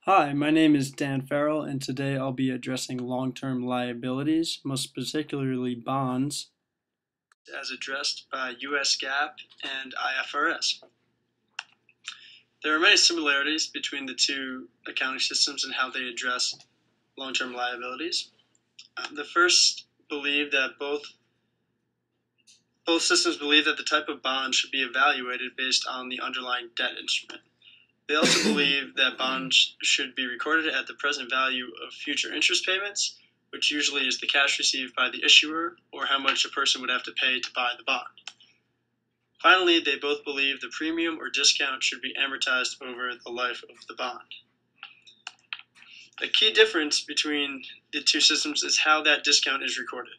Hi, my name is Dan Farrell, and today I'll be addressing long-term liabilities, most particularly bonds, as addressed by US GAAP and IFRS. There are many similarities between the two accounting systems and how they address long-term liabilities. The first believe that both systems believe that the type of bond should be evaluated based on the underlying debt instrument. They also believe that bonds should be recorded at the present value of future interest payments, which usually is the cash received by the issuer or how much a person would have to pay to buy the bond. Finally, they both believe the premium or discount should be amortized over the life of the bond. A key difference between the two systems is how that discount is recorded.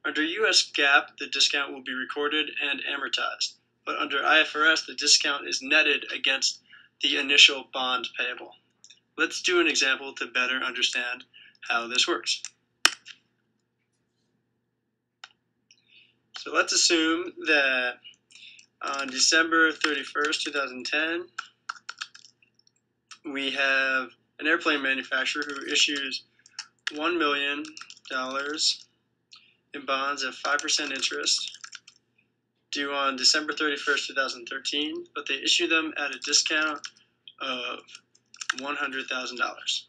Under US GAAP, the discount will be recorded and amortized, but under IFRS, the discount is netted against the initial bond payable. Let's do an example to better understand how this works. So let's assume that on December 31st, 2010, we have an airplane manufacturer who issues $1 million in bonds at 5% interest due on December 31st, 2013, but they issue them at a discount of $100,000.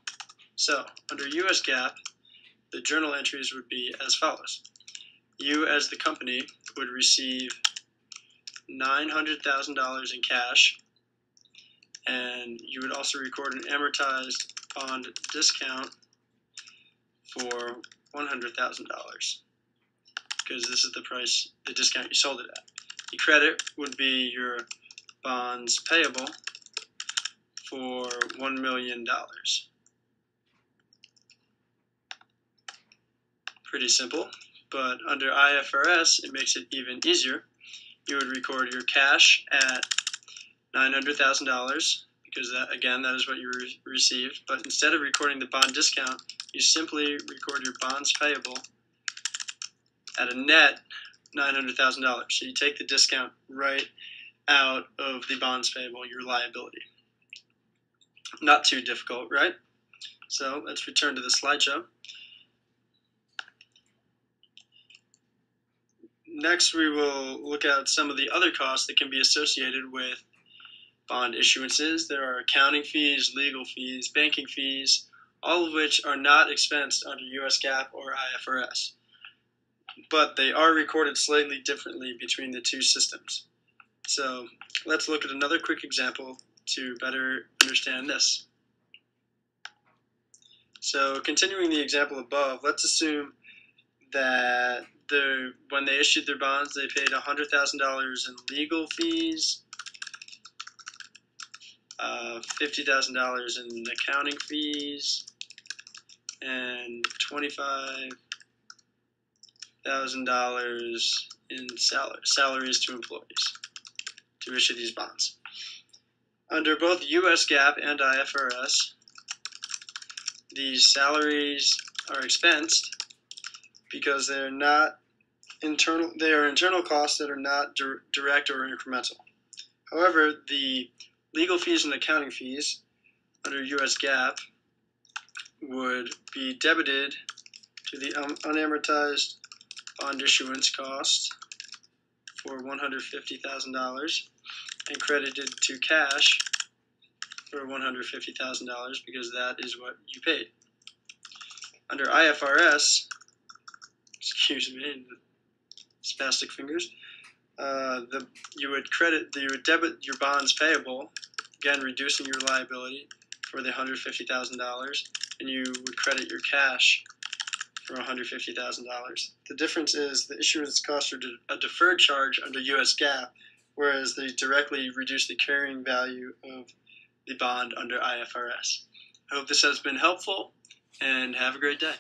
So, under US GAAP, the journal entries would be as follows. You, as the company, would receive $900,000 in cash, and you would also record an amortized bond discount for $100,000 because this is the price, the discount you sold it at. The credit would be your bonds payable for $1 million. Pretty simple, but under IFRS, it makes it even easier. You would record your cash at $900,000 because that is what you received. But instead of recording the bond discount, you simply record your bonds payable at a net $900,000. So you take the discount right out of the bonds payable, your liability. Not too difficult, right? So let's return to the slideshow. Next, we will look at some of the other costs that can be associated with bond issuances. There are accounting fees, legal fees, banking fees, all of which are not expensed under US GAAP or IFRS. But they are recorded slightly differently between the two systems. So let's look at another quick example to better understand this. So continuing the example above, let's assume that when they issued their bonds, they paid $100,000 in legal fees, $50,000 in accounting fees, and $25,000 in salaries to employees to issue these bonds. Under both US GAAP and IFRS, these salaries are expensed because they are internal costs that are not direct or incremental. However, the legal fees and accounting fees under US GAAP would be debited to the unamortized bond issuance cost for $150,000 and credited to cash for $150,000 because that is what you paid. Under IFRS, excuse me, spastic fingers, you would debit your bonds payable, again reducing your liability for the $150,000, and you would credit your cash for $150,000. The difference is the issuance costs are a deferred charge under US GAAP, whereas they directly reduce the carrying value of the bond under IFRS. I hope this has been helpful, and have a great day.